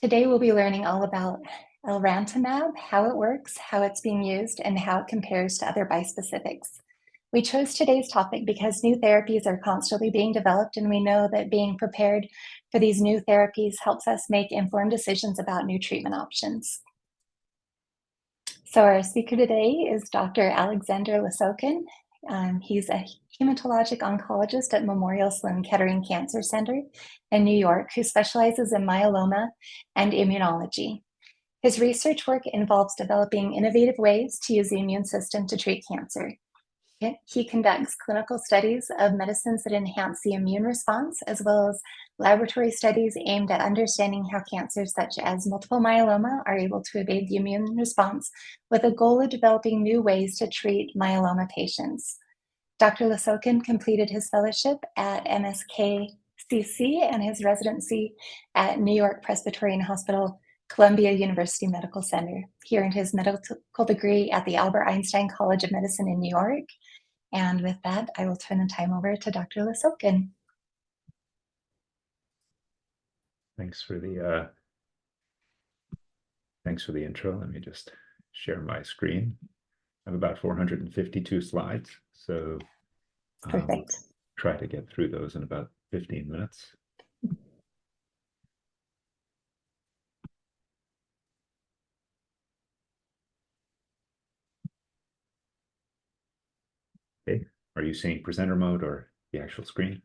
Today we'll be learning all about Elranatamab, how it works, how it's being used, and how it compares to other bispecifics. We chose today's topic because new therapies are constantly being developed, and we know that being prepared for these new therapies helps us make informed decisions about new treatment options. So our speaker today is Dr. Alexander Lesokhin. He's a hematologic oncologist at Memorial Sloan Kettering Cancer Center in New York who specializes in myeloma and immunology. His research work involves developing innovative ways to use the immune system to treat cancer. He conducts clinical studies of medicines that enhance the immune response, as well as laboratory studies aimed at understanding how cancers such as multiple myeloma are able to evade the immune response, with a goal of developing new ways to treat myeloma patients. Dr. Lesokhin completed his fellowship at MSKCC and his residency at New York Presbyterian Hospital, Columbia University Medical Center. He earned his medical degree at the Albert Einstein College of Medicine in New York. And with that, I will turn the time over to Dr. Lesokhin. Thanks for the intro. Let me just share my screen. I have about 452 slides, so Perfect. Try to get through those in about 15 minutes. Okay, are you seeing presenter mode or the actual screen?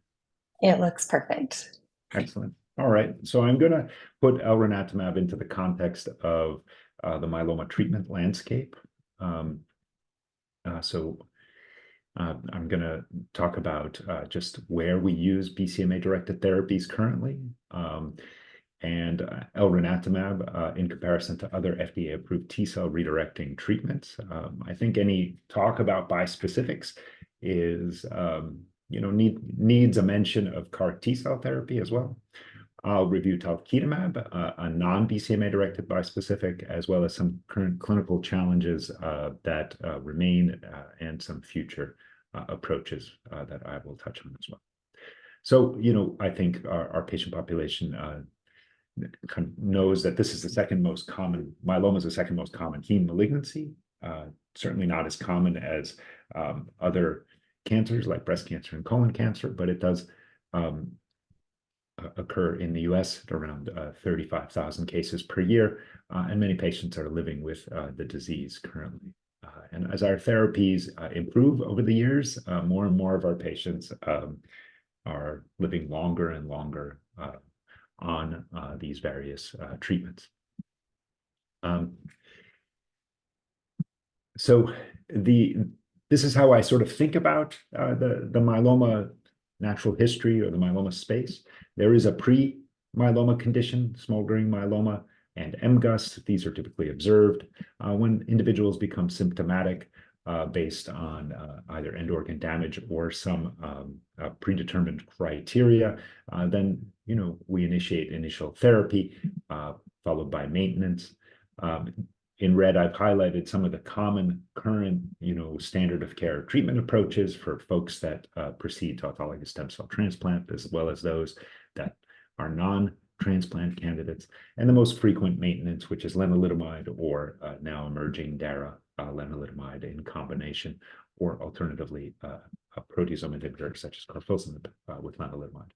It looks perfect. Excellent. All right, so I'm going to put Elranatamab into the context of the myeloma treatment landscape. I'm going to talk about just where we use BCMA-directed therapies currently, and Elranatamab in comparison to other FDA-approved T-cell redirecting treatments. I think any talk about bispecifics is, needs a mention of CAR T-cell therapy as well. I'll review Talquetamab, a non-BCMA-directed bispecific, as well as some current clinical challenges that remain and some future approaches that I will touch on as well. So, I think our patient population knows that this is the second most common, myeloma is the second most common heme malignancy, certainly not as common as other cancers like breast cancer and colon cancer, but it does occur in the US at around 35,000 cases per year, and many patients are living with the disease currently. And as our therapies improve over the years, more and more of our patients are living longer and longer on these various treatments. So this is how I sort of think about the myeloma natural history or the myeloma space. There is a pre-myeloma condition, smoldering myeloma, and MGUS. These are typically observed when individuals become symptomatic based on either end organ damage or some predetermined criteria. Then, we initiate initial therapy followed by maintenance. In red, I've highlighted some of the common current, standard of care treatment approaches for folks that proceed to autologous stem cell transplant, as well as those that are non-transplant candidates, and the most frequent maintenance, which is lenalidomide or now emerging dara lenalidomide in combination, or alternatively a proteasome inhibitor such as carfilzomib with lenalidomide.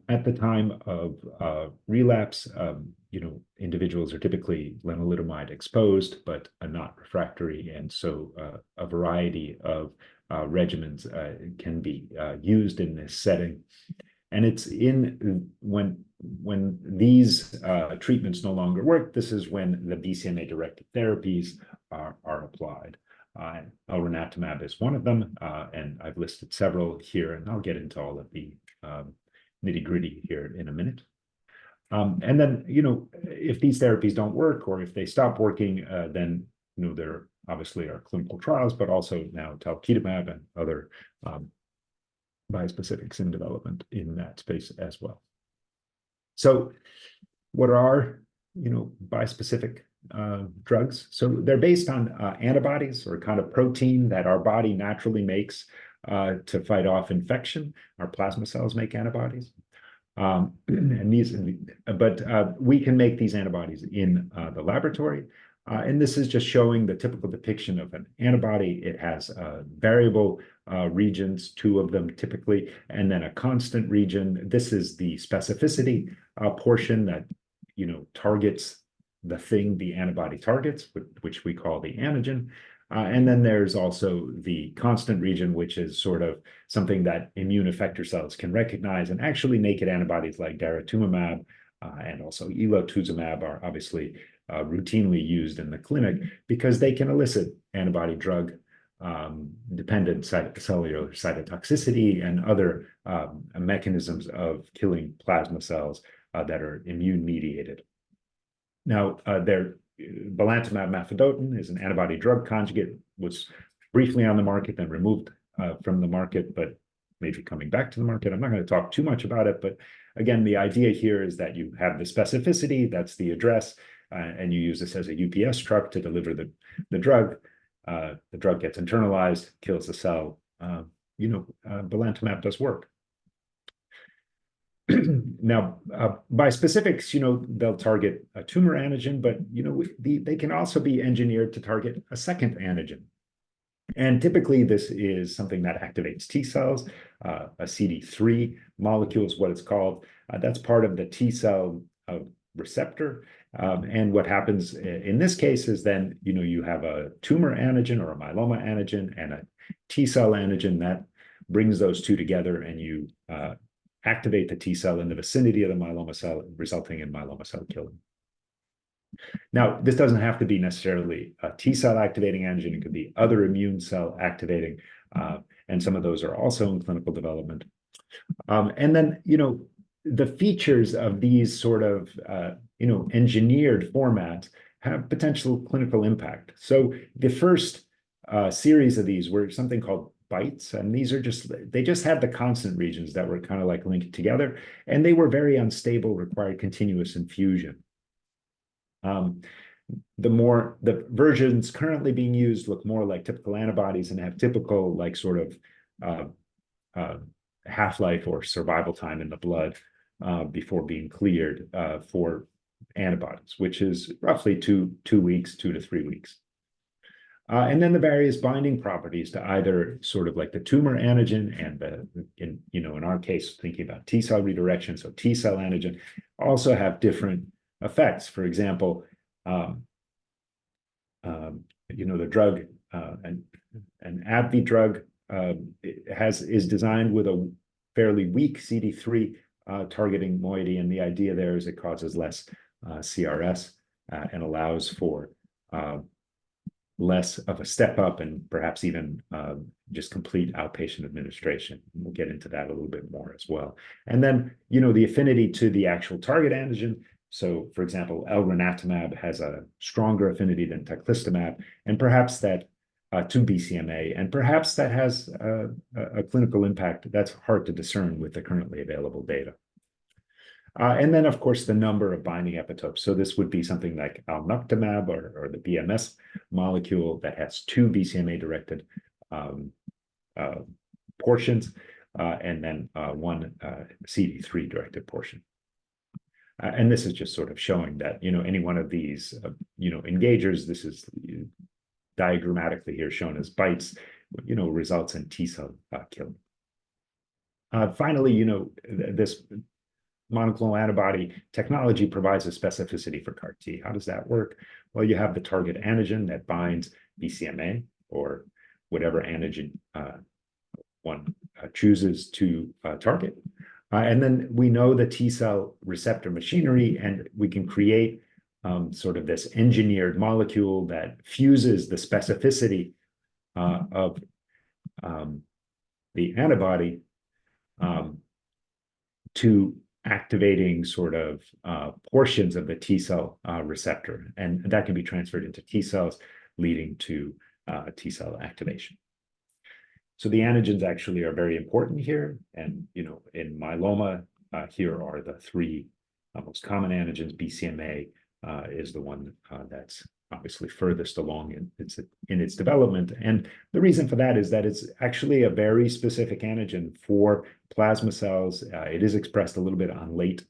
At the time of relapse, individuals are typically lenalidomide exposed, but not refractory, and so a variety of regimens can be used in this setting. And it's when these treatments no longer work, this is when the BCMA-directed therapies are applied. Elranatamab is one of them, and I've listed several here, and I'll get into all of the nitty-gritty here in a minute. And then, if these therapies don't work or if they stop working, then, there obviously are clinical trials, but also now Talquetamab and other bispecifics in development in that space as well. So what are, bispecific drugs? So they're based on antibodies, or kind of protein that our body naturally makes to fight off infection. Our plasma cells make antibodies. But we can make these antibodies in the laboratory. And this is just showing the typical depiction of an antibody. It has variable regions, two of them typically, and then a constant region. This is the specificity portion that, targets the thing the antibody targets, which we call the antigen. And then there's also the constant region, which is sort of something that immune effector cells can recognize, and actually naked antibodies like daratumumab and also elotuzumab are obviously routinely used in the clinic because they can elicit antibody drug dependent cellular cytotoxicity and other mechanisms of killing plasma cells that are immune mediated. Now, belantamab mafodotin is an antibody drug conjugate, was briefly on the market, then removed from the market, but maybe coming back to the market. I'm not going to talk too much about it, but again, the idea here is that you have the specificity, that's the address, and you use this as a UPS truck to deliver the drug. The drug gets internalized, kills the cell. Belantamab does work. Now, bispecifics, they'll target a tumor antigen, but they can also be engineered to target a second antigen. And typically, this is something that activates T cells. A CD3 molecule is what it's called. That's part of the T cell receptor. And what happens in this case is then, you have a tumor antigen or a myeloma antigen and a T cell antigen that brings those two together, and you activate the T cell in the vicinity of the myeloma cell, resulting in myeloma cell killing. Now, this doesn't have to be necessarily a T cell activating antigen. It could be other immune cell activating, and some of those are also in clinical development. And then, the features of these sort of, engineered formats have potential clinical impact. So the first series of these were something called BiTEs, and these are they just had the constant regions that were kind of like linked together, and they were very unstable, required continuous infusion. The versions currently being used look more like typical antibodies and have typical like sort of half-life or survival time in the blood before being cleared for antibodies, which is roughly 2 weeks, 2 to 3 weeks. And then the various binding properties to either sort of like the tumor antigen and in our case, thinking about T cell redirection, so T cell antigen also have different effects. For example, the drug, an AbbVie drug is designed with a fairly weak CD3 targeting moiety, and the idea there is it causes less CRS and allows for less of a step up and perhaps even just complete outpatient administration. We'll get into that a little bit more as well. And then, the affinity to the actual target antigen. So, for example, Elranatamab has a stronger affinity than Teclistamab, and perhaps that to BCMA, and perhaps that has a clinical impact that's hard to discern with the currently available data. And then, of course, the number of binding epitopes. So this would be something like Elranatamab or the BMS molecule that has 2 BCMA-directed portions, and then 1 CD3-directed portion. And this is just sort of showing that, any one of these, engagers, this is diagrammatically here shown as BiTEs, results in T cell killing. Finally, this monoclonal antibody technology provides a specificity for CAR T. How does that work? Well, you have the target antigen that binds BCMA or whatever antigen one chooses to target. And then we know the T cell receptor machinery, and we can create sort of this engineered molecule that fuses the specificity of the antibody to activating sort of portions of the T cell receptor. And that can be transferred into T cells, leading to T cell activation. So the antigens actually are very important here. And, in myeloma, here are the 3 most common antigens. BCMA is the one that's obviously furthest along in its development. And the reason for that is that it's actually a very specific antigen for plasma cells. It is expressed a little bit on late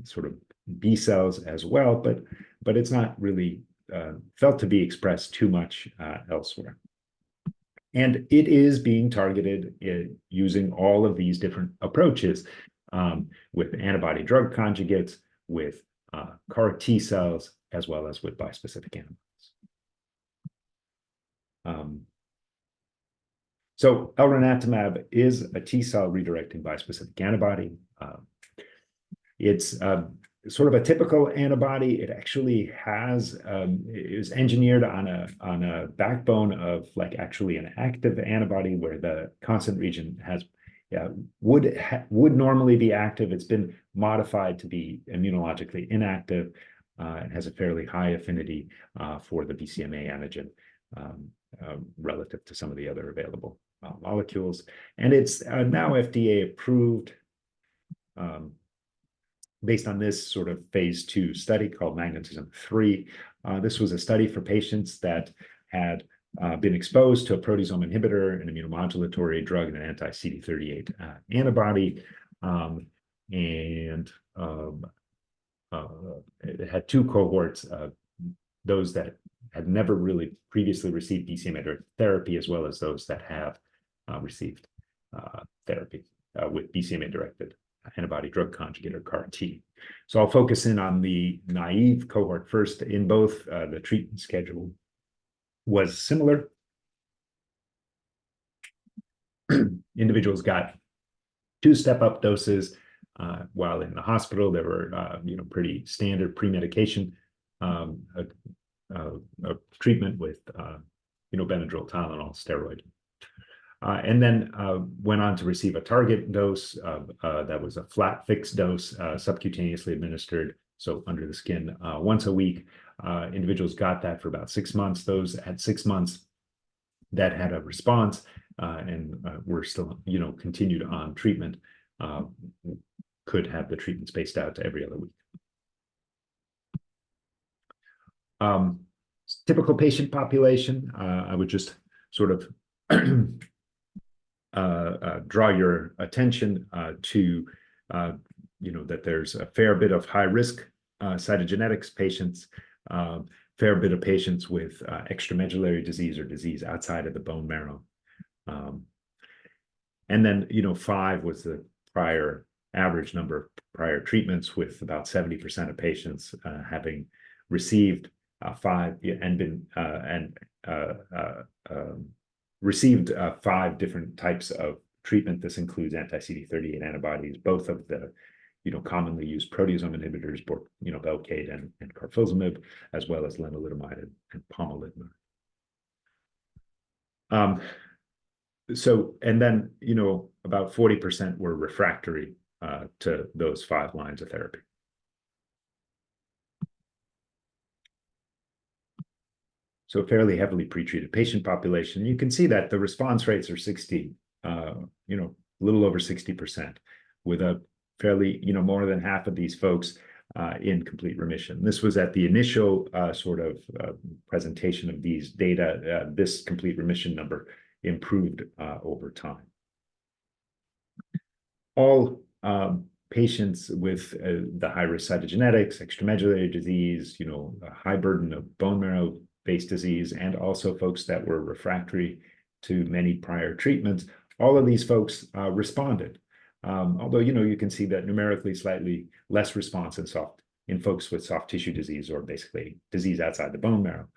sort of B cells as well, but it's not really felt to be expressed too much elsewhere. And it is being targeted using all of these different approaches with antibody drug conjugates, with CAR T cells, as well as with bispecific antibodies. So Elranatamab is a T cell redirecting bispecific antibody. It's sort of a typical antibody. It actually is engineered on a backbone of like actually an active antibody where the constant region would normally be active. It's been modified to be immunologically inactive. It has a fairly high affinity for the BCMA antigen relative to some of the other available molecules. And it's now FDA approved based on this sort of phase 2 study called Magnetism-3. This was a study for patients that had been exposed to a proteasome inhibitor, an immunomodulatory drug, and an anti-CD38 antibody. It had two cohorts, those that had never really previously received BCMA therapy, as well as those that have received therapy with BCMA-directed antibody drug conjugate, or CAR T. So I'll focus in on the naive cohort first. In both, the treatment schedule was similar. Individuals got 2 step-up doses, while in the hospital there were pretty standard pre-medication treatment with Benadryl, Tylenol, steroid. And then went on to receive a target dose that was a flat fixed dose subcutaneously administered, so under the skin once a week. Individuals got that for about 6 months. Those at 6 months that had a response and were still continued on treatment could have the treatment spaced out to every other week. Typical patient population, I would just sort of draw your attention to that there's a fair bit of high risk cytogenetics patients, fair bit of patients with extramedullary disease or disease outside of the bone marrow. And then 5 was the prior average number of prior treatments, with about 70% of patients having received 5 and been received 5 different types of treatment. This includes anti-CD38 antibodies, both of the commonly used proteasome inhibitors, Velcade and carfilzomib, as well as lenalidomide and pomalidomide. And then about 40% were refractory to those 5 lines of therapy. So a fairly heavily pretreated patient population. You can see that the response rates are 60, a little over 60%, with a fairly, more than half of these folks in complete remission. This was at the initial sort of presentation of these data. This complete remission number improved over time. All patients with the high-risk cytogenetics, extramedullary disease, a high burden of bone marrow-based disease, and also folks that were refractory to many prior treatments, all of these folks responded. Although, you can see that numerically slightly less response in folks with soft tissue disease, or basically disease outside the bone marrow.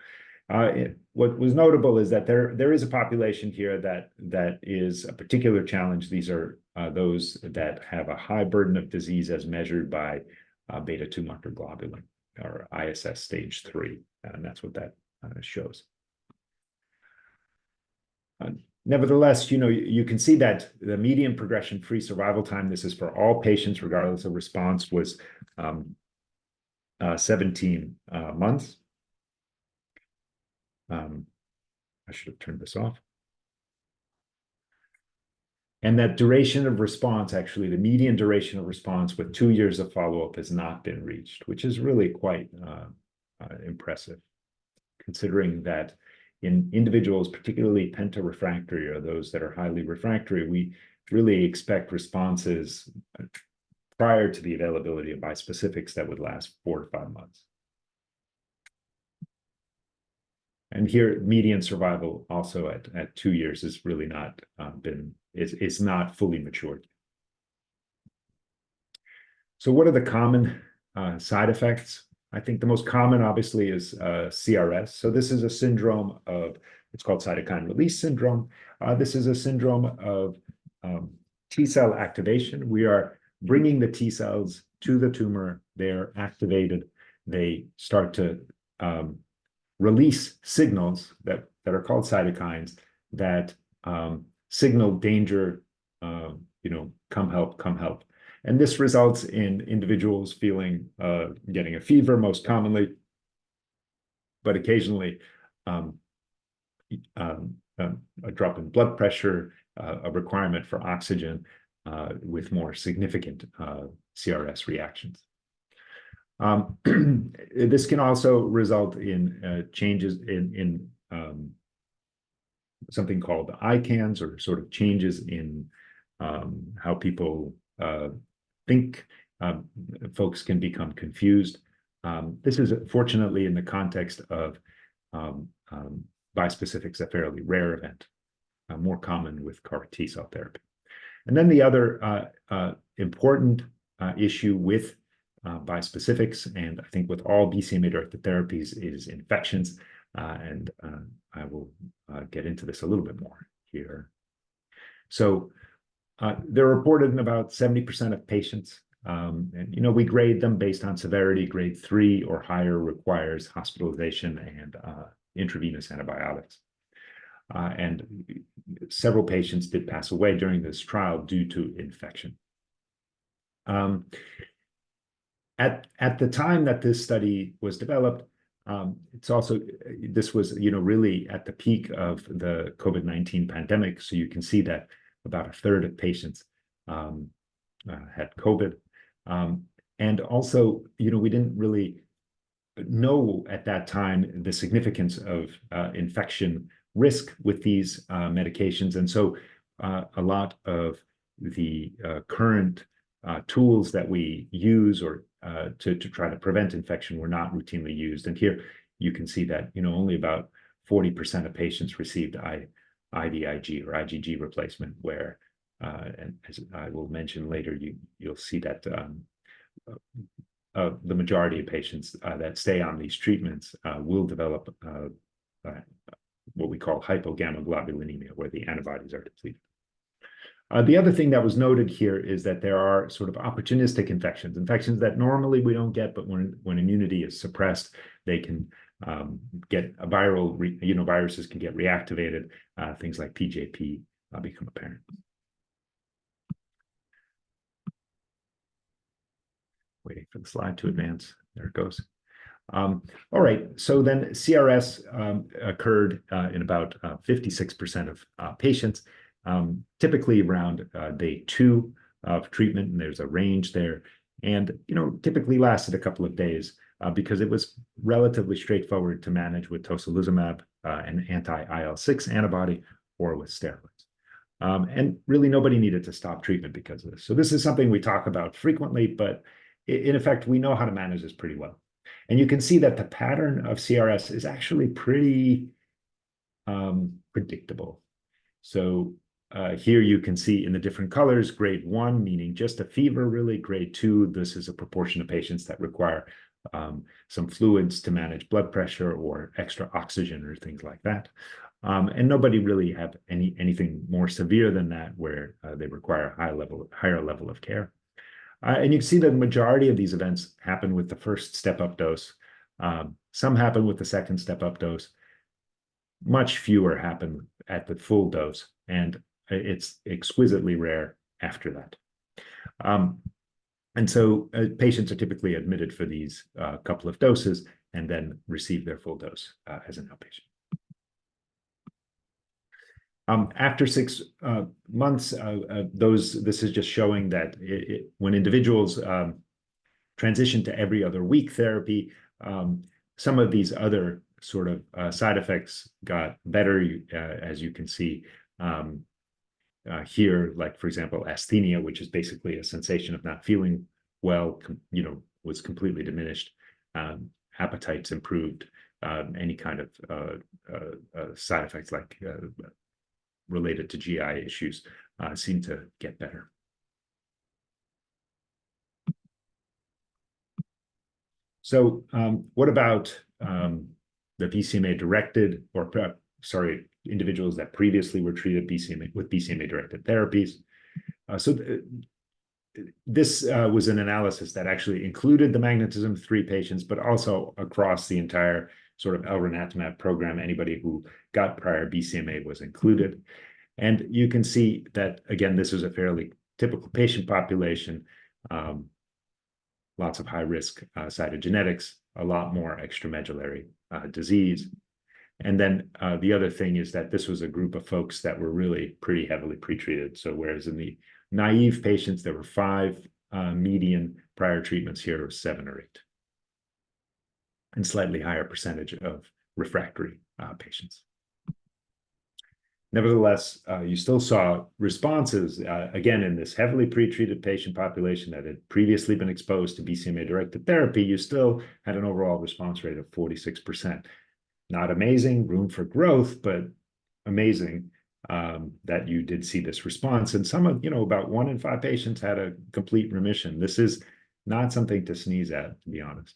What was notable is that there is a population here that is a particular challenge. These are those that have a high burden of disease as measured by beta-2 microglobulin, or ISS stage 3, and that's what that shows. Nevertheless, you can see that the median progression-free survival time, this is for all patients regardless of response, was 17 months. I should have turned this off. And that duration of response, actually, the median duration of response with 2 years of follow-up has not been reached, which is really quite impressive, considering that in individuals, particularly penta-refractory or those that are highly refractory, we really expect responses prior to the availability of bispecifics that would last 4 to 5 months. And here, median survival also at 2 years is really not is not fully matured. So what are the common side effects? I think the most common, obviously, is CRS. So this is a syndrome of, it's called cytokine release syndrome. This is a syndrome of T cell activation. We are bringing the T cells to the tumor. They're activated. They start to release signals that are called cytokines that signal danger, come help, come help. And this results in individuals getting a fever most commonly, but occasionally a drop in blood pressure, a requirement for oxygen with more significant CRS reactions. This can also result in changes in something called ICANS, or sort of changes in how people think. Folks can become confused. This is fortunately, in the context of bispecifics, a fairly rare event, more common with CAR T cell therapy. And then the other important issue with bispecifics, and I think with all BCMA-directed therapies, is infections. And I will get into this a little bit more here. So they're reported in about 70% of patients. And we grade them based on severity. Grade 3 or higher requires hospitalization and intravenous antibiotics. And several patients did pass away during this trial due to infection. At the time that this study was developed, this was really at the peak of the COVID-19 pandemic. So you can see that about a third of patients had COVID. And also, we didn't really know at that time the significance of infection risk with these medications. And so a lot of the current tools that we use or to try to prevent infection were not routinely used. And here you can see that only about 40% of patients received IVIG or IgG replacement, where, and as I will mention later, you'll see that the majority of patients that stay on these treatments will develop what we call hypogammaglobulinemia, where the antibodies are depleted. The other thing that was noted here is that there are sort of opportunistic infections that normally we don't get, but when immunity is suppressed, they can get a viral, viruses can get reactivated. Things like PJP become apparent. Waiting for the slide to advance. There it goes. All right, so then CRS occurred in about 56% of patients. Typically around day 2 of treatment, and there's a range there, and typically lasted a couple of days because it was relatively straightforward to manage with tocilizumab, an anti-IL-6 antibody, or with steroids. And really nobody needed to stop treatment because of this. So this is something we talk about frequently, but in effect, we know how to manage this pretty well. And you can see that the pattern of CRS is actually pretty predictable. So here you can see in the different colors, grade 1, meaning just a fever, really. Grade 2, this is a proportion of patients that require some fluids to manage blood pressure or extra oxygen or things like that. And nobody really had anything more severe than that, where they require a higher level of care. And you can see the majority of these events happen with the first step-up dose. Some happen with the second step-up dose. Much fewer happen at the full dose, and it's exquisitely rare after that. And so patients are typically admitted for these couple of doses and then receive their full dose as an outpatient. After 6 months, this is just showing that when individuals transition to every other week therapy, some of these other sort of side effects got better, as you can see here, like, for example, asthenia, which is basically a sensation of not feeling well, was completely diminished. Appetites improved. Any kind of side effects like related to GI issues seem to get better. So what about the BCMA-directed, or sorry, individuals that previously were treated with BCMA-directed therapies? This was an analysis that actually included the MagnetisM-3 patients, but also across the entire sort of Elranatamab program. Anybody who got prior BCMA was included. And you can see that, again, this is a fairly typical patient population. Lots of high-risk cytogenetics, a lot more extramedullary disease. And then the other thing is that this was a group of folks that were really pretty heavily pretreated. So whereas in the naive patients, there were 5 median prior treatments, here was 7 or 8. And slightly higher percentage of refractory patients. Nevertheless, you still saw responses, again, in this heavily pretreated patient population that had previously been exposed to BCMA-directed therapy. You still had an overall response rate of 46%. Not amazing, room for growth, but amazing that you did see this response. And some of, about 1 in 5 patients had a complete remission. This is not something to sneeze at, to be honest.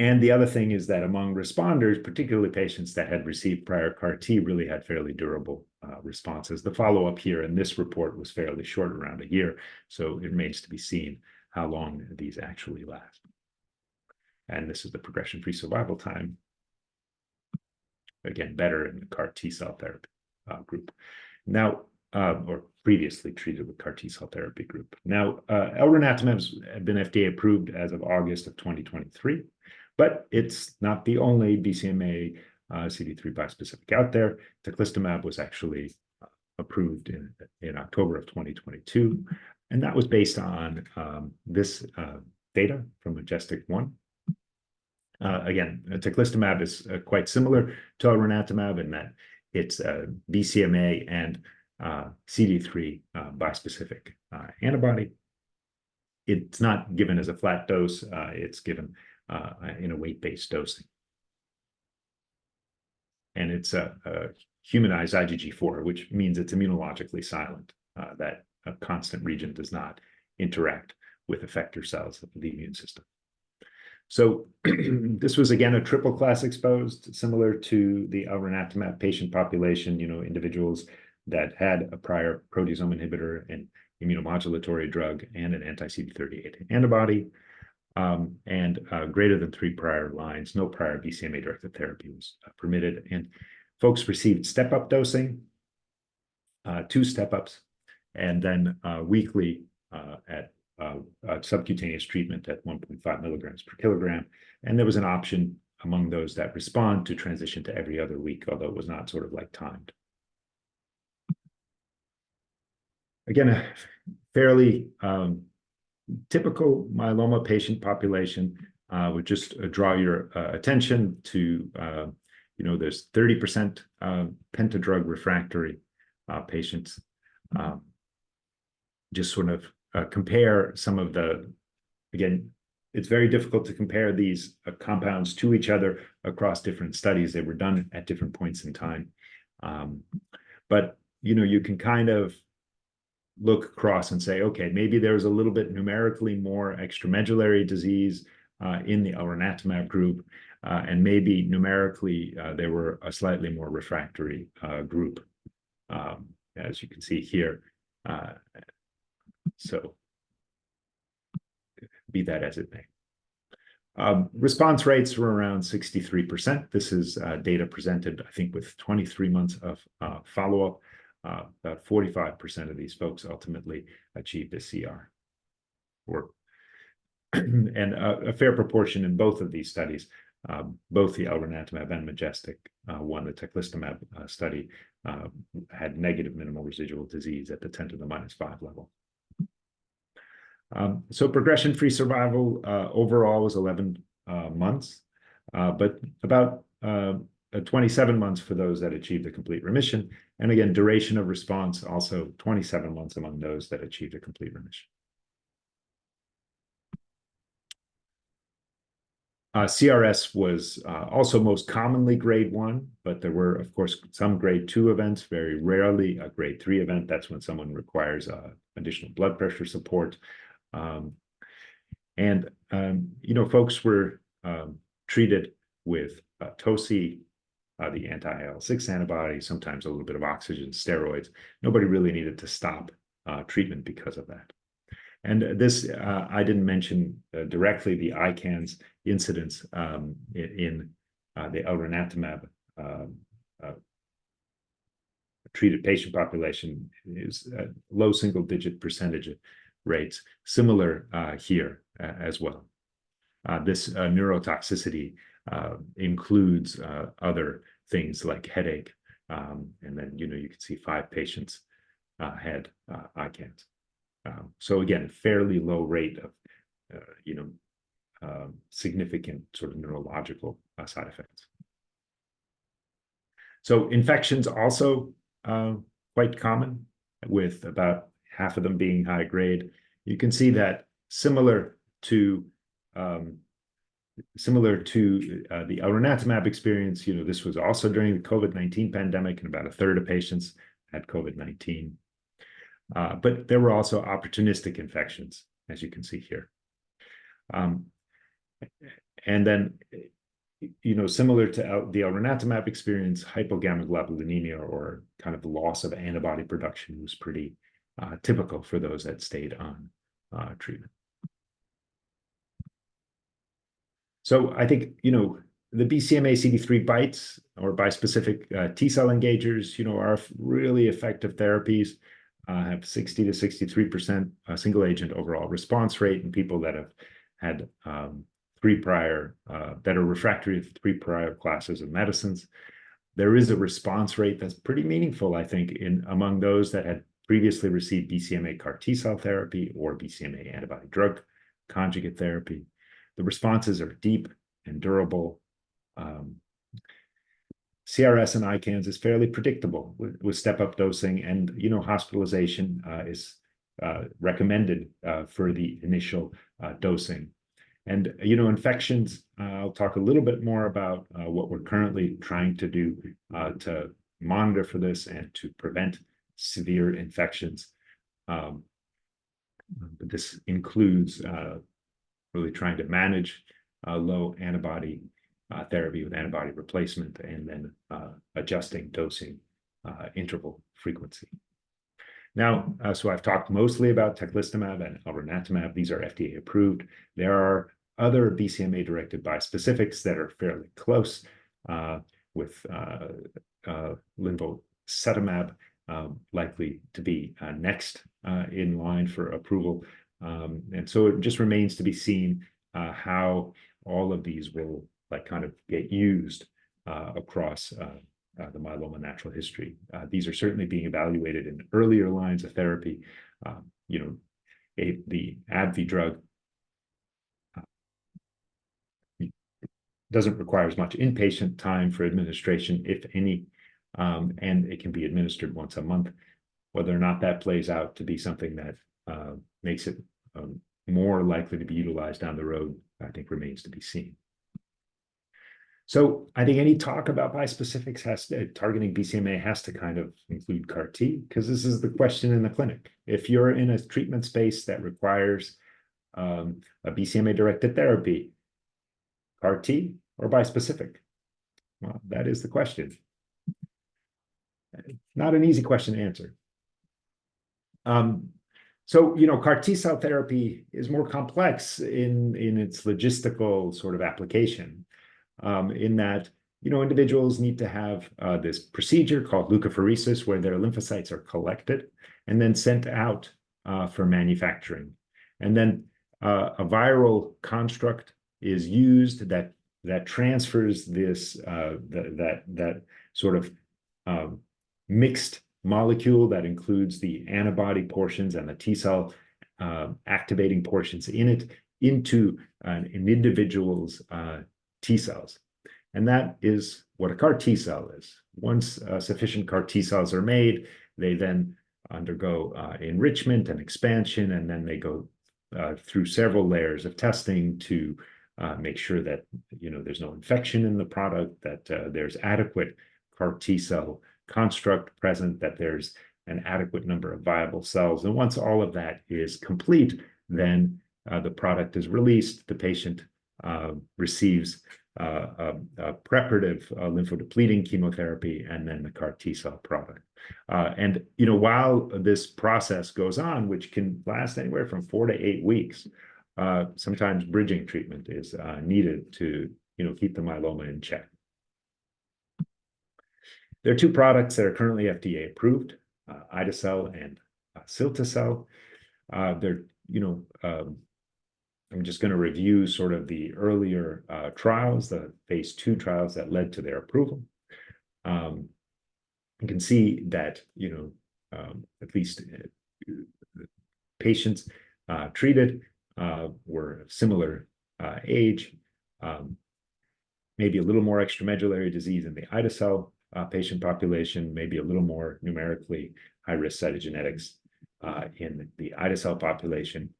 And the other thing is that among responders, particularly patients that had received prior CAR-T, really had fairly durable responses. The follow-up here in this report was fairly short, around a year, so it remains to be seen how long these actually last. And this is the progression-free survival time. Again, better in the CAR-T cell therapy group. Now, or previously treated with CAR-T cell therapy group. Now, Elranatamab has been FDA approved as of August of 2023. But it's not the only BCMA CD3 bispecific out there. Teclistamab was actually approved in October of 2022. And that was based on this data from Majestic-1. Again, Teclistamab is quite similar to Elranatamab in that it's BCMA and CD3 bispecific antibody. It's not given as a flat dose. It's given in a weight-based dosing. And it's a humanized IgG4, which means it's immunologically silent, that a constant region does not interact with effector cells of the immune system. So this was, again, a triple class exposed, similar to the Elranatamab patient population, individuals that had a prior proteasome inhibitor, an immunomodulatory drug, and an anti-CD38 antibody. And greater than 3 prior lines, no prior BCMA-directed therapy was permitted. And folks received step-up dosing, 2 step-ups, and then weekly at subcutaneous treatment at 1.5 milligrams per kilogram. And there was an option among those that respond to transition to every other week, although it was not sort of like timed. Again, a fairly typical myeloma patient population. Would just draw your attention to, there's 30% pentadrug refractory patients. Just sort of compare some of the, again, it's very difficult to compare these compounds to each other across different studies. They were done at different points in time. But, you can kind of look across and say, okay, maybe there's a little bit numerically more extramedullary disease in the Elranatamab group, and maybe numerically they were a slightly more refractory group, as you can see here. So be that as it may. Response rates were around 63%. This is data presented, I think, with 23 months of follow-up. About 45% of these folks ultimately achieved a CR. And a fair proportion in both of these studies, both the Elranatamab and Majestic-1, the Teclistamab study, had negative minimal residual disease at the 10 to the -5 level. So progression-free survival overall was 11 months, but about 27 months for those that achieved a complete remission. And again, duration of response also 27 months among those that achieved a complete remission. CRS was also most commonly grade 1, but there were, of course, some grade 2 events, very rarely a grade 3 event. That's when someone requires additional blood pressure support. Folks were treated with TOSI, the anti-IL-6 antibody, sometimes a little bit of oxygen, steroids. Nobody really needed to stop treatment because of that. And this, I didn't mention directly the ICANS incidence in the Elranatamab treated patient population is low single-digit percentage rates, similar here as well. This neurotoxicity includes other things like headache, and then you can see 5 patients had ICANS. So again, fairly low rate of significant sort of neurological side effects. So infections also quite common, with about half of them being high grade. You can see that similar to the Elranatamab experience, this was also during the COVID-19 pandemic, and about a third of patients had COVID-19. But there were also opportunistic infections, as you can see here. And then, similar to the Elranatamab experience, hypogammaglobulinemia, or kind of the loss of antibody production, was pretty typical for those that stayed on treatment. So I think, the BCMA CD3 BiTEs, or bispecific T-cell engagers, are really effective therapies. Have 60 to 63% single agent overall response rate in people that have had that are refractory to 3 prior classes of medicines. There is a response rate that's pretty meaningful, I think, among those that had previously received BCMA CAR T-cell therapy or BCMA antibody drug conjugate therapy. The responses are deep and durable. CRS and ICANS is fairly predictable with step-up dosing, and hospitalization is recommended for the initial dosing. And infections, I'll talk a little bit more about what we're currently trying to do to monitor for this and to prevent severe infections. But this includes really trying to manage low antibody therapy with antibody replacement, and then adjusting dosing interval frequency. Now, so I've talked mostly about Teclistamab and Elranatamab. These are FDA approved. There are other BCMA-directed bispecifics that are fairly close, with Linvoseltamab likely to be next in line for approval. And so it just remains to be seen how all of these will kind of get used across the myeloma natural history. These are certainly being evaluated in earlier lines of therapy. The AbbVie drug doesn't require as much inpatient time for administration, if any, and it can be administered once a month. Whether or not that plays out to be something that makes it more likely to be utilized down the road, I think remains to be seen. So I think any talk about bispecifics targeting BCMA has to kind of include CAR T, because this is the question in the clinic. If you're in a treatment space that requires a BCMA-directed therapy, CAR T or bispecific? Well, that is the question. Not an easy question to answer. So, CAR T-cell therapy is more complex in its logistical sort of application. In that, individuals need to have this procedure called leukapheresis, where their lymphocytes are collected and then sent out for manufacturing. And then a viral construct is used that transfers this that sort of mixed molecule that includes the antibody portions and the T-cell activating portions in it into an individual's T cells. And that is what a CAR T cell is. Once sufficient CAR T cells are made, they then undergo enrichment and expansion, and then they go through several layers of testing to make sure that there's no infection in the product, that there's adequate CAR T cell construct present, that there's an adequate number of viable cells. And once all of that is complete, then the product is released. The patient receives a preparative lymphodepleting chemotherapy, and then the CAR T cell product. And while this process goes on, which can last anywhere from 4 to 8 weeks, sometimes bridging treatment is needed to keep the myeloma in check. There are 2 products that are currently FDA approved, ide-cel and cilta-cel. I'm just going to review sort of the earlier trials, the phase 2 trials that led to their approval. You can see that, at least patients treated were of similar age, maybe a little more extramedullary disease in the ide-cel patient population, maybe a little more numerically high-risk cytogenetics in the ide-cel population,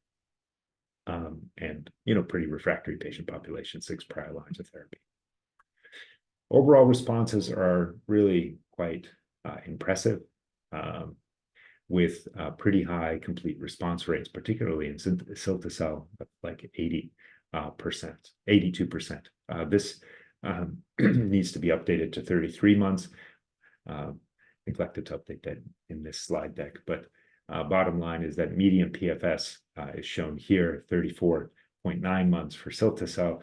and pretty refractory patient population, 6 prior lines of therapy. Overall responses are really quite impressive, with pretty high complete response rates, particularly in cilta-cel, like 80%, 82%. This needs to be updated to 33 months. Neglected to update that in this slide deck, but bottom line is that median PFS is shown here, 34.9 months for cilta-cel,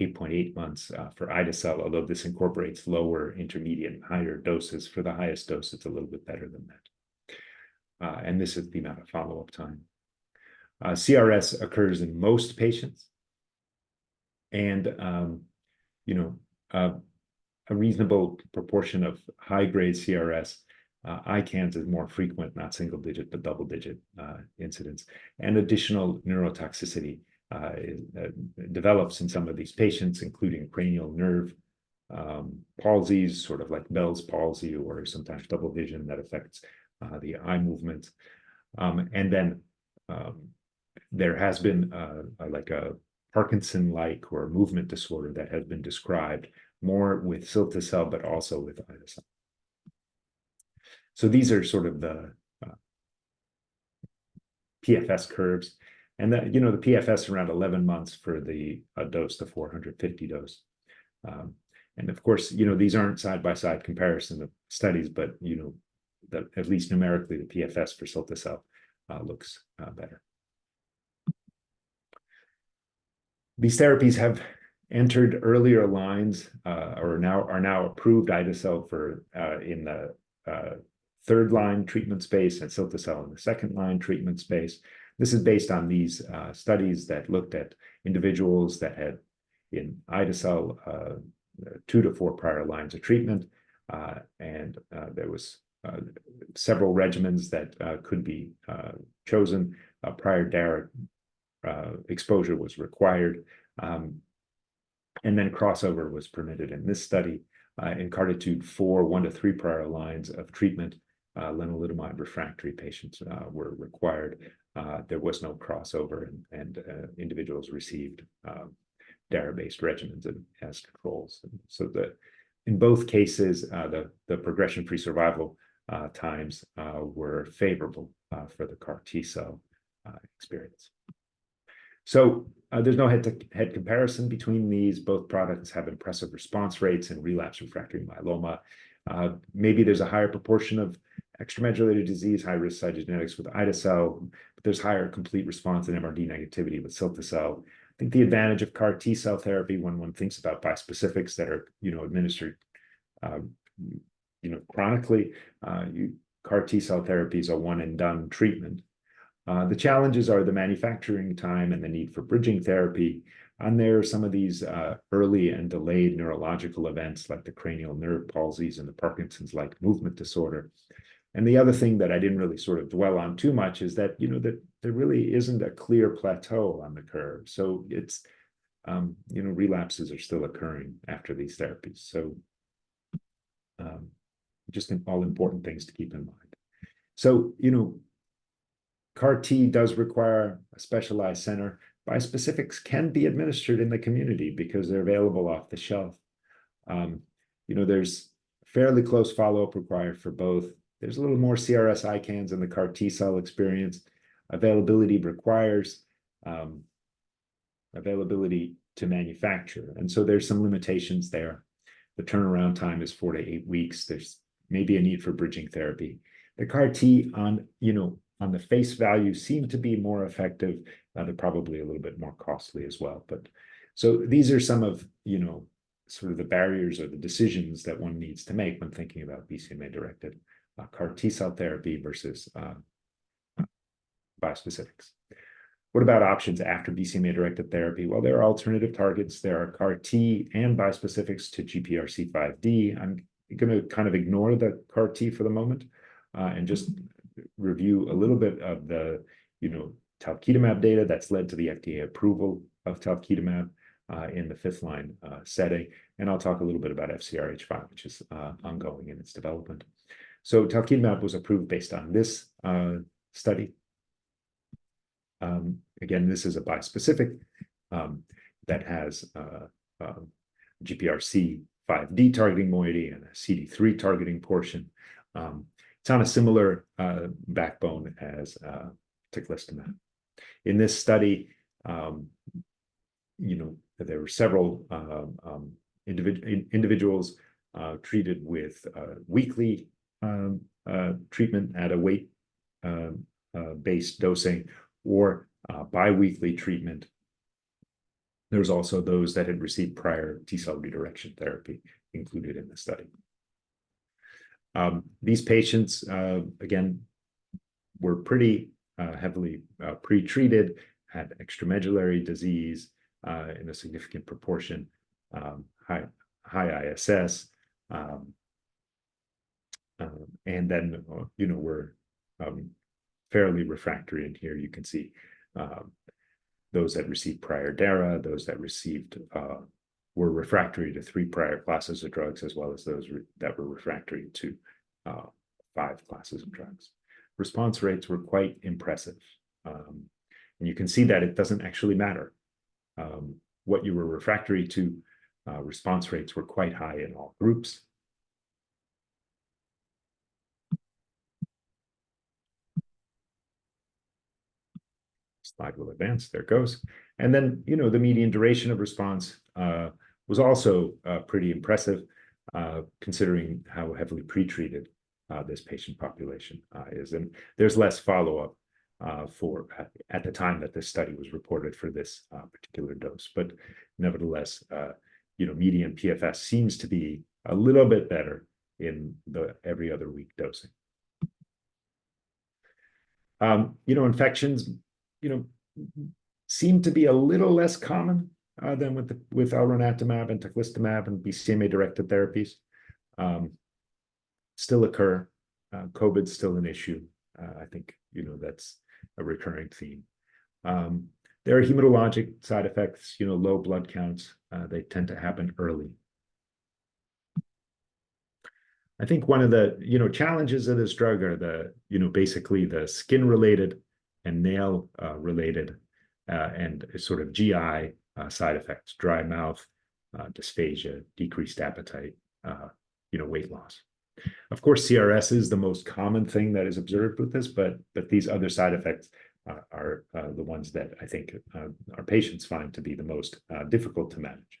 8.8 months for ide-cel, although this incorporates lower, intermediate, and higher doses. For the highest dose, it's a little bit better than that. And this is the amount of follow-up time. CRS occurs in most patients, and a reasonable proportion of high-grade CRS. ICANS is more frequent, not single-digit, but double-digit incidence. And additional neurotoxicity develops in some of these patients, including cranial nerve palsies, sort of like Bell's palsy, or sometimes double vision that affects the eye movement. And then there has been like a Parkinson-like or movement disorder that has been described more with cilta-cel, but also with ide-cel. So these are sort of the PFS curves, and that the PFS around 11 months for the dose, the 450 dose. And of course, these aren't side-by-side comparison of studies, but at least numerically, the PFS for cilta-cel looks better. These therapies have entered earlier lines, or are now approved, ide-cel for in the 3rd-line treatment space, and cilta-cel in the 2nd-line treatment space. This is based on these studies that looked at individuals that had in ide-cel 2 to 4 prior lines of treatment, and there was several regimens that could be chosen. Prior DARA exposure was required, and then crossover was permitted in this study. In CARTITUDE-4, 1 to 3 prior lines of treatment, lenalidomide refractory patients were required. There was no crossover, and individuals received DARA-based regimens as controls. And so in both cases, the progression-free survival times were favorable for the CAR T-cell experience. So there's no head-to-head comparison between these. Both products have impressive response rates in relapse refractory myeloma. Maybe there's a higher proportion of extramedullary disease, high-risk cytogenetics with ide-cel, but there's higher complete response and MRD negativity with cilta-cel. I think the advantage of CAR T-cell therapy, when one thinks about bispecifics that are administered chronically, CAR T-cell therapy is a one-and-done treatment. The challenges are the manufacturing time and the need for bridging therapy. And there are some of these early and delayed neurological events like the cranial nerve palsies and the Parkinson's-like movement disorder. And the other thing that I didn't really sort of dwell on too much is that, that there really isn't a clear plateau on the curve. So it's, relapses are still occurring after these therapies. So just all important things to keep in mind. So, CAR T does require a specialized center. Bispecifics can be administered in the community because they're available off the shelf. There's fairly close follow-up required for both. There's a little more CRS ICANS in the CAR T cell experience. Availability requires availability to manufacture. And so there's some limitations there. The turnaround time is 4 to 8 weeks. There's maybe a need for bridging therapy. The CAR T on the face value seem to be more effective. They're probably a little bit more costly as well. But so these are some of, sort of the barriers or the decisions that one needs to make when thinking about BCMA-directed CAR T cell therapy versus bispecifics. What about options after BCMA-directed therapy? Well, there are alternative targets. There are CAR T and bispecifics to GPRC5D. I'm going to kind of ignore the CAR T for the moment and just review a little bit of the, Talquetamab data that's led to the FDA approval of Talquetamab in the fifth-line setting. And I'll talk a little bit about FCRH5, which is ongoing in its development. So Talquetamab was approved based on this study. Again, this is a bispecific that has GPRC5D targeting moiety and a CD3 targeting portion. It's on a similar backbone as Teclistamab. In this study, there were several individuals treated with weekly treatment at a weight-based dosing or biweekly treatment. There's also those that had received prior T-cell redirection therapy included in the study. These patients, again, were pretty heavily pre-treated, had extramedullary disease in a significant proportion, high ISS, and then, were fairly refractory. And here you can see those that received prior DARA, those that received were refractory to 3 prior classes of drugs, as well as those that were refractory to 5 classes of drugs. Response rates were quite impressive. And you can see that it doesn't actually matter what you were refractory to. Response rates were quite high in all groups. Slide will advance. There it goes. And then, the median duration of response was also pretty impressive, considering how heavily pretreated this patient population is. And there's less follow-up for at the time that this study was reported for this particular dose. But nevertheless, median PFS seems to be a little bit better in the every other week dosing. Infections, seem to be a little less common than with Elranatamab and Teclistamab and BCMA-directed therapies. Still occur. COVID's still an issue. I think, that's a recurring theme. There are hematologic side effects, low blood counts. They tend to happen early. I think one of the, challenges of this drug are the, basically the skin-related and nail-related and sort of GI side effects, dry mouth, dysphagia, decreased appetite, weight loss. Of course, CRS is the most common thing that is observed with this, but these other side effects are the ones that I think our patients find to be the most difficult to manage.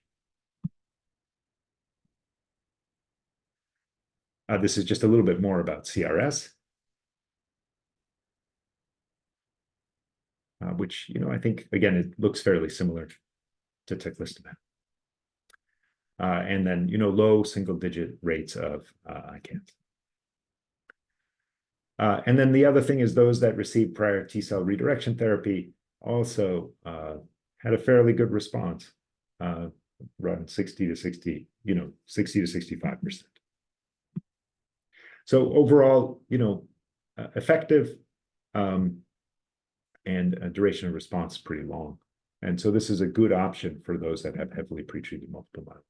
This is just a little bit more about CRS, which, I think, again, it looks fairly similar to Teclistamab. And then, low single-digit rates of ICANS. And then the other thing is those that received prior T-cell redirection therapy also had a fairly good response, around 60 to 65%. So overall, effective. and duration of response is pretty long. And so this is a good option for those that have heavily pretreated multiple myeloma.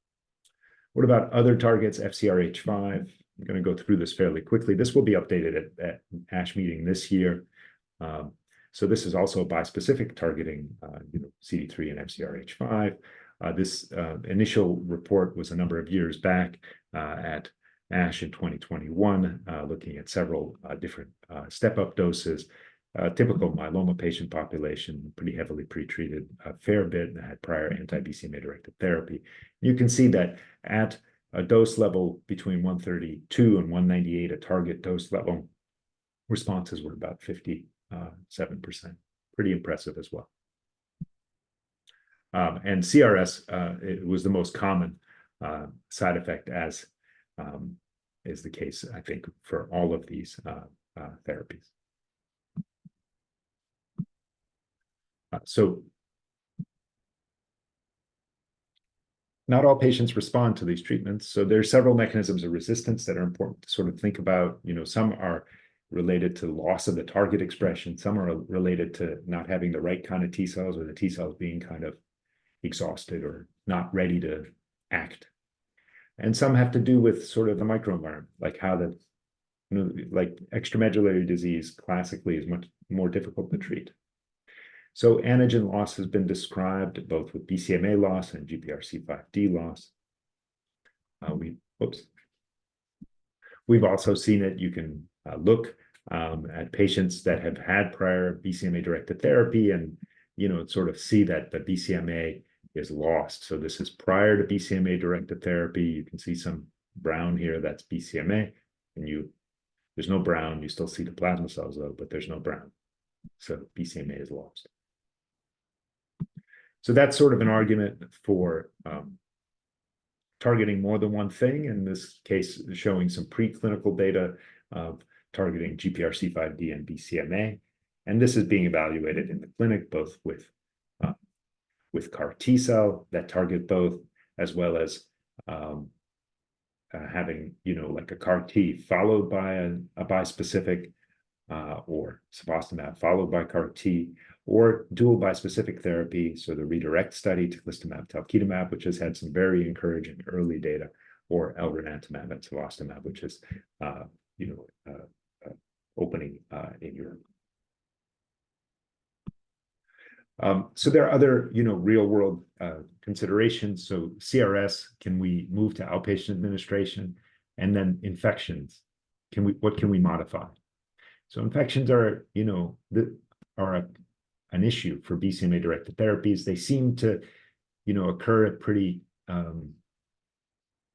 What about other targets? FcRH5. I'm going to go through this fairly quickly. This will be updated at ASH meeting this year. So this is also a bispecific targeting CD3 and FcRH5. This initial report was a number of years back at ASH in 2021, looking at several different step-up doses. Typical myeloma patient population, pretty heavily pretreated, a fair bit, and had prior anti-BCMA-directed therapy. You can see that at a dose level between 132 and 198, a target dose level, responses were about 57%. Pretty impressive as well. And CRS, it was the most common side effect, as is the case, I think, for all of these therapies. So not all patients respond to these treatments. So there are several mechanisms of resistance that are important to sort of think about. Some are related to loss of the target expression. Some are related to not having the right kind of T cells, or the T cells being kind of exhausted or not ready to act. And some have to do with sort of the microenvironment, like how like extramedullary disease classically is much more difficult to treat. So antigen loss has been described both with BCMA loss and GPRC5D loss. We've also seen it. You can look at patients that have had prior BCMA-directed therapy and, sort of see that the BCMA is lost. So this is prior to BCMA-directed therapy. You can see some brown here, that's BCMA, and there's no brown. You still see the plasma cells though, but there's no brown. So BCMA is lost. So that's sort of an argument for targeting more than one thing. In this case, showing some preclinical data of targeting GPRC5D and BCMA. And this is being evaluated in the clinic, both with CAR T cell that target both, as well as having, like a CAR T followed by a bispecific, or Teclistamab followed by CAR T, or dual bispecific therapy. So the redirect study, Teclistamab, Talquetamab, which has had some very encouraging early data, or Elranatamab and Teclistamab, which is opening in Europe. So there are other, real world considerations. So CRS, can we move to outpatient administration? And then infections, what can we modify? So infections are, an issue for BCMA-directed therapies. They seem to, occur at pretty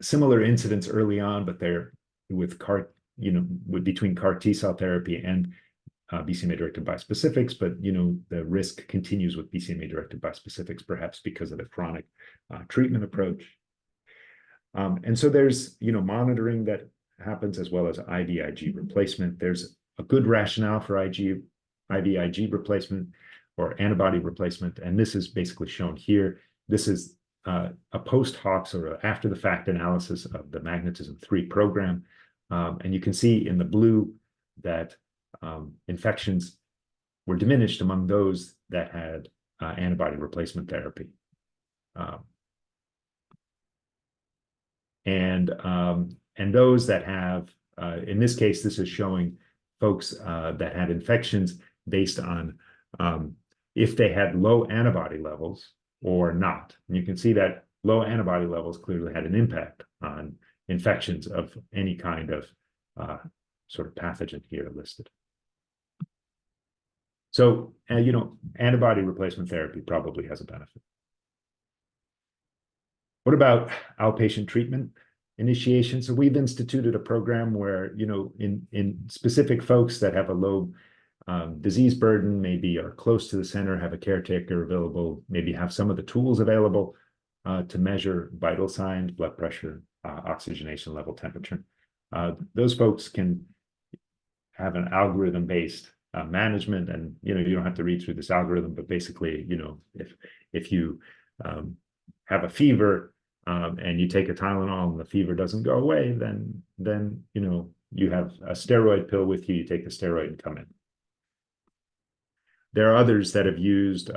similar incidents early on, but they're with between CAR T cell therapy and BCMA-directed bispecifics, but the risk continues with BCMA-directed bispecifics, perhaps because of the chronic treatment approach. And so there's monitoring that happens, as well as IVIG replacement. There's a good rationale for IVIG replacement or antibody replacement, and this is basically shown here. This is a post hoc, or after the fact analysis of the MagnetisM-3 program, and you can see in the blue that infections were diminished among those that had antibody replacement therapy. And those that have, in this case, this is showing folks that had infections based on if they had low antibody levels or not. And you can see that low antibody levels clearly had an impact on infections of any kind of sort of pathogen here listed. So, antibody replacement therapy probably has a benefit. What about outpatient treatment initiation? So we've instituted a program where, in specific folks that have a low disease burden, maybe are close to the center, have a caretaker available, maybe have some of the tools available to measure vital signs, blood pressure, oxygenation level, temperature. Those folks can have an algorithm-based management, and you don't have to read through this algorithm, but basically, if you have a fever and you take a Tylenol and the fever doesn't go away, then you have a steroid pill with you. You take the steroid and come in. There are others that have used,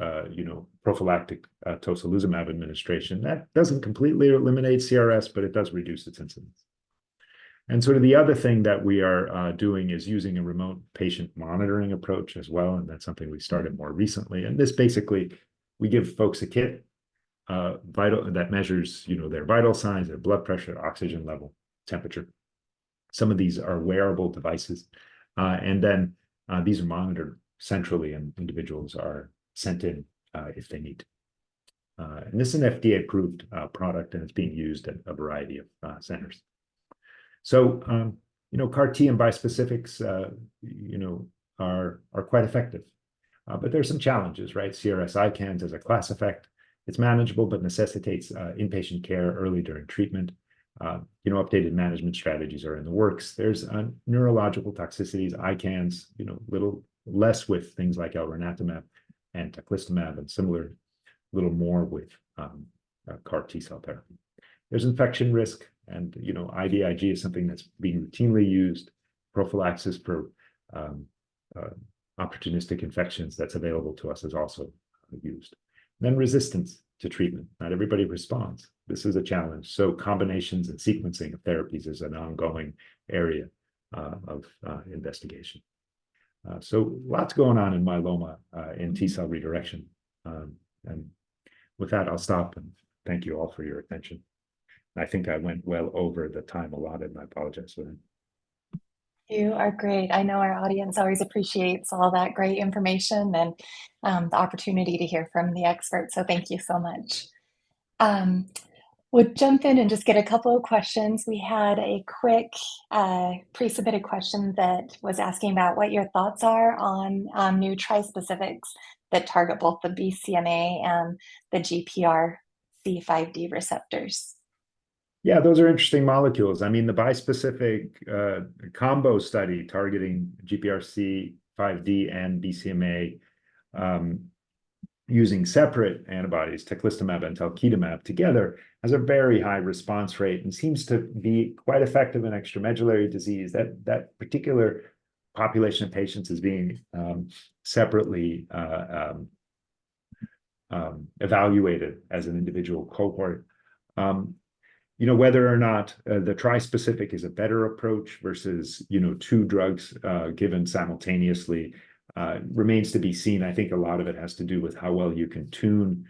prophylactic tocilizumab administration. That doesn't completely eliminate CRS, but it does reduce its incidence. And sort of the other thing that we are doing is using a remote patient monitoring approach as well, and that's something we started more recently. And this basically, we give folks a kit that measures, their vital signs, their blood pressure, oxygen level, temperature. Some of these are wearable devices, and then these are monitored centrally, and individuals are sent in if they need. And this is an FDA-approved product, and it's being used at a variety of centers. So, CAR T and bispecifics, are quite effective, but there's some challenges, right? CRS ICANS as a class effect, it's manageable, but necessitates inpatient care early during treatment. Updated management strategies are in the works. There's neurological toxicities, ICANS, little less with things like Elranatamab and Teclistamab, and similar, little more with CAR T cell therapy. There's infection risk, and IVIG is something that's being routinely used. Prophylaxis for opportunistic infections that's available to us is also used. Then resistance to treatment. Not everybody responds. This is a challenge. So combinations and sequencing of therapies is an ongoing area of investigation. So lots going on in myeloma in T-cell redirection. And with that, I'll stop, and thank you all for your attention. I think I went well over the time allotted, and I apologize for that. You are great. I know our audience always appreciates all that great information and the opportunity to hear from the experts. So thank you so much. We'll jump in and just get a couple of questions. We had a quick pre-submitted question that was asking about what your thoughts are on new trispecifics that target both the BCMA and the GPRC5D receptors. Yeah, those are interesting molecules. I mean, the bispecific combo study targeting GPRC5D and BCMA using separate antibodies, Teclistamab and Talquetamab, together has a very high response rate and seems to be quite effective in extramedullary disease. That particular population of patients is being separately evaluated as an individual cohort. Whether or not the trispecific is a better approach versus, two drugs given simultaneously remains to be seen. I think a lot of it has to do with how well you can tune,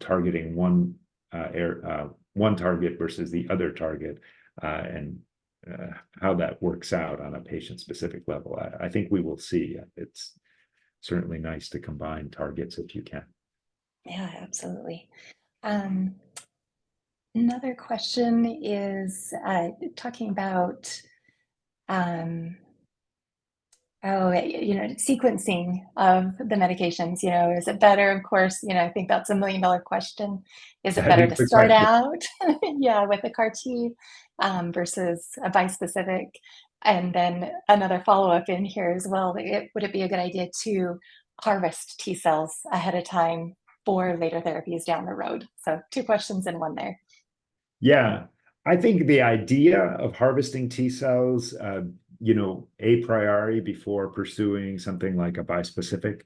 targeting one target versus the other target, and how that works out on a patient-specific level. I think we will see. It's certainly nice to combine targets if you can. Yeah, absolutely. Another question is talking about sequencing of the medications. Is it better? Of course, I think that's $1 million question. Is it better to start out with a CAR T versus a bispecific? And then another follow-up in here as well, would it be a good idea to harvest T cells ahead of time for later therapies down the road? So 2 questions in one there. Yeah, I think the idea of harvesting T cells, a priori before pursuing something like a bispecific,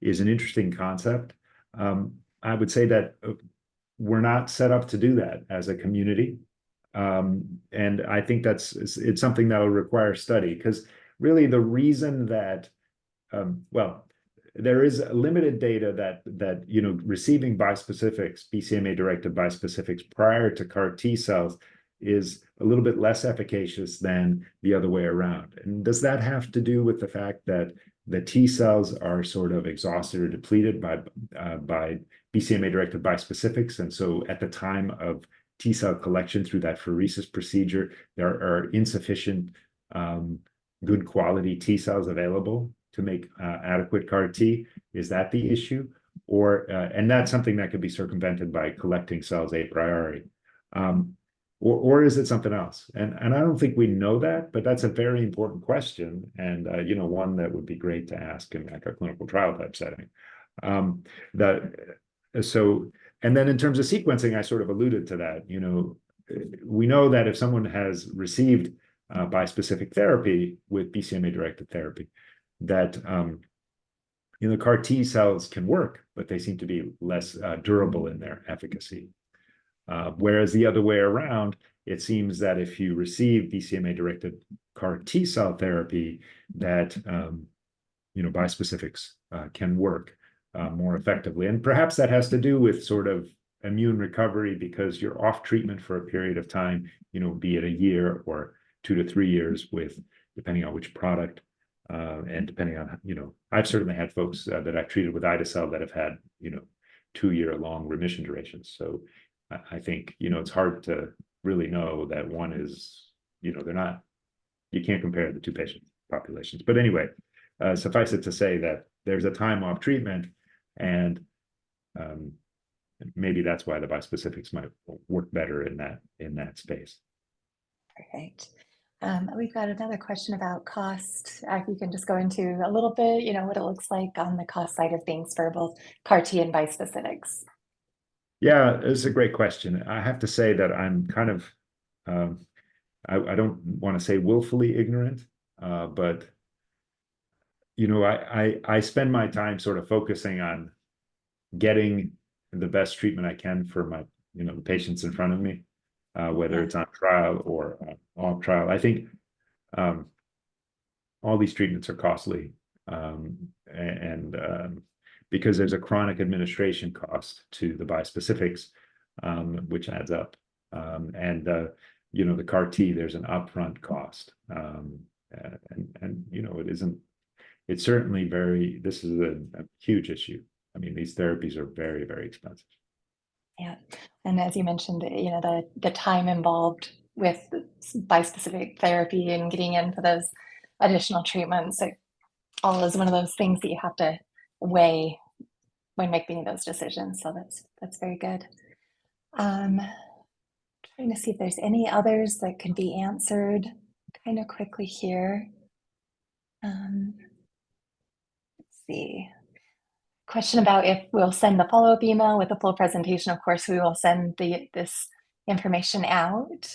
is an interesting concept. I would say that we're not set up to do that as a community. And I think it's something that will require study, because really the reason that, there is limited data that receiving bispecifics, BCMA-directed bispecifics prior to CAR T cells is a little bit less efficacious than the other way around. And does that have to do with the fact that the T cells are sort of exhausted or depleted by BCMA-directed bispecifics? And so at the time of T cell collection through that pheresis procedure, there are insufficient good quality T cells available to make adequate CAR T? Is that the issue? Or and that's something that could be circumvented by collecting cells a priori. Or is it something else? And I don't think we know that, but that's a very important question, and one that would be great to ask in like a clinical trial type setting. And then in terms of sequencing, I sort of alluded to that. We know that if someone has received bispecific therapy with BCMA-directed therapy, that the CAR T cells can work, but they seem to be less durable in their efficacy. Whereas the other way around, it seems that if you receive BCMA-directed CAR T cell therapy, that bispecifics can work more effectively. And perhaps that has to do with sort of immune recovery because you're off treatment for a period of time, be it a year or 2 to 3 years depending on which product. And depending on, I've certainly had folks that I've treated with ide-cel that have had, 2-year-long remission durations. So I think, it's hard to really know that one is, they're not, you can't compare the two patient populations. But anyway, suffice it to say that there's a time off treatment, and maybe that's why the bispecifics might work better in that space. Perfect. We've got another question about cost. If you can just go into a little bit, what it looks like on the cost side of things for both CAR T and bispecifics. Yeah, it's a great question. I have to say that I'm kind of, I don't want to say willfully ignorant, but I spend my time sort of focusing on getting the best treatment I can for my, the patients in front of me, whether it's on trial or off trial. I think all these treatments are costly, and because there's a chronic administration cost to the bispecifics, which adds up, and the CAR T, there's an upfront cost, and it isn't. It's certainly this is a huge issue. I mean, these therapies are very, very expensive. Yeah, and as you mentioned, the time involved with bispecific therapy and getting in for those additional treatments, it all is one of those things that you have to weigh when making those decisions. So that's very good. Trying to see if there's any others that can be answered kind of quickly here. Let's see. Question about if we'll send the follow-up email with a full presentation. Of course, we will send this information out.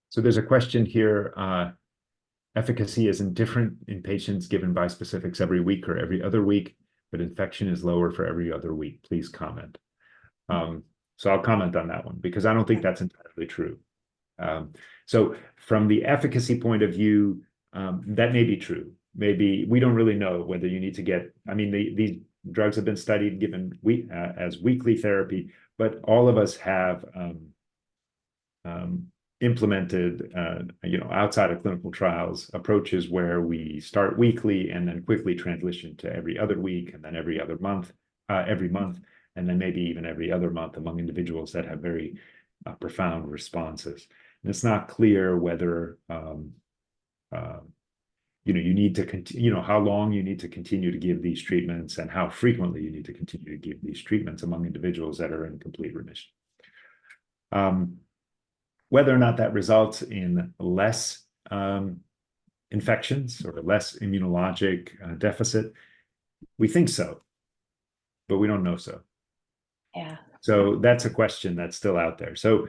So there's a question here. Efficacy isn't different in patients given bispecifics every week or every other week, but infection is lower for every other week. Please comment. So I'll comment on that one because I don't think that's entirely true. So from the efficacy point of view, that may be true. Maybe we don't really know whether you need to get, I mean, these drugs have been studied given as weekly therapy, but all of us have implemented, outside of clinical trials, approaches where we start weekly and then quickly transition to every other week and then every month, and then maybe even every other month among individuals that have very profound responses. And it's not clear whether you need to continue, how long you need to continue to give these treatments and how frequently you need to continue to give these treatments among individuals that are in complete remission. Whether or not that results in less infections or less immunologic deficit, we think so, but we don't know so. Yeah. So that's a question that's still out there. So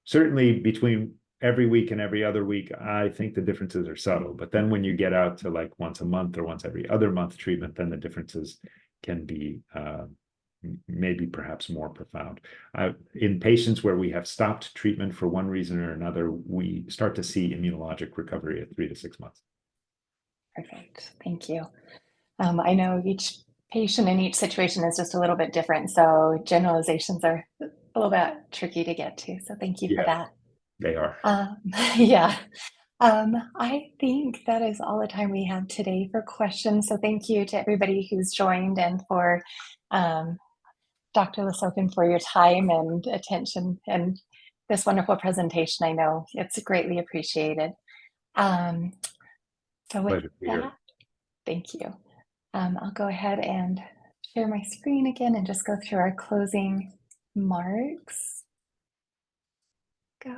certainly between every week and every other week, I think the differences are subtle. But then when you get out to like once a month or once every other month treatment, then the differences can be maybe perhaps more profound. In patients where we have stopped treatment for one reason or another, we start to see immunologic recovery at 3 to 6 months. Perfect. Thank you. I know each patient in each situation is just a little bit different, so generalizations are a little bit tricky to get to. So thank you for that. They are. Yeah. I think that is all the time we have today for questions. So thank you to everybody who's joined and for Dr. Lesokhin for your time and attention and this wonderful presentation. I know it's greatly appreciated. So with that, thank you. I'll go ahead and share my screen again and just go through our closing remarks. Go.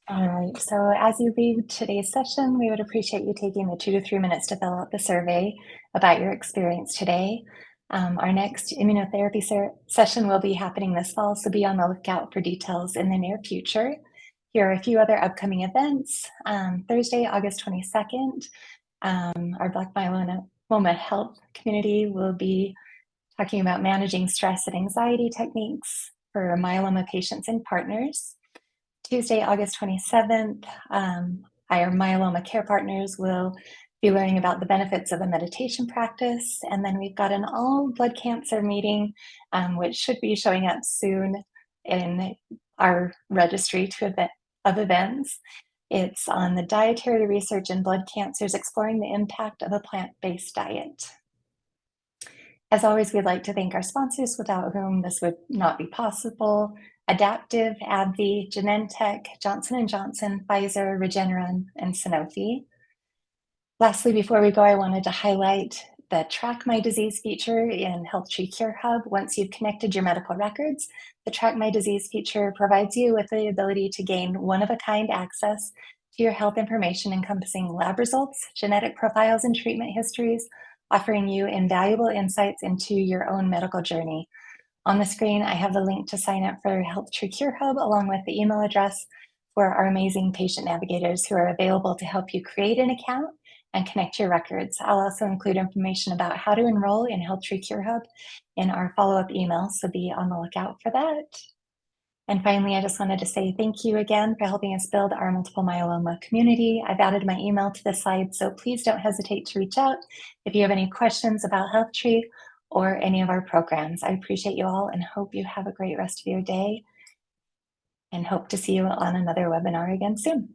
All right, so as you leave today's session, we would appreciate you taking the 2 to 3 minutes to fill out the survey about your experience today. Our next immunotherapy session will be happening this fall, so be on the lookout for details in the near future. Here are a few other upcoming events. Thursday, August 22nd, our Black Myeloma Health community will be talking about managing stress and anxiety techniques for myeloma patients and partners. Tuesday, August 27th, our myeloma care partners will be learning about the benefits of a meditation practice. And then we've got an all blood cancer meeting, which should be showing up soon in our registry of events. It's on the dietary research in blood cancers, exploring the impact of a plant-based diet. As always, we'd like to thank our sponsors without whom this would not be possible: Adaptive, AbbVie, Genentech, Johnson & Johnson, Pfizer, Regeneron, and Sanofi. Lastly, before we go, I wanted to highlight the Track My Disease feature in HealthTree Cure Hub. Once you've connected your medical records, the Track My Disease feature provides you with the ability to gain one-of-a-kind access to your health information encompassing lab results, genetic profiles, and treatment histories, offering you invaluable insights into your own medical journey. On the screen, I have the link to sign up for HealthTree Cure Hub, along with the email address for our amazing patient navigators who are available to help you create an account and connect your records. I'll also include information about how to enroll in HealthTree Cure Hub in our follow-up email, so be on the lookout for that. And finally, I just wanted to say thank you again for helping us build our multiple myeloma community. I've added my email to the slide, so please don't hesitate to reach out if you have any questions about HealthTree or any of our programs. I appreciate you all and hope you have a great rest of your day, and hope to see you on another webinar again soon.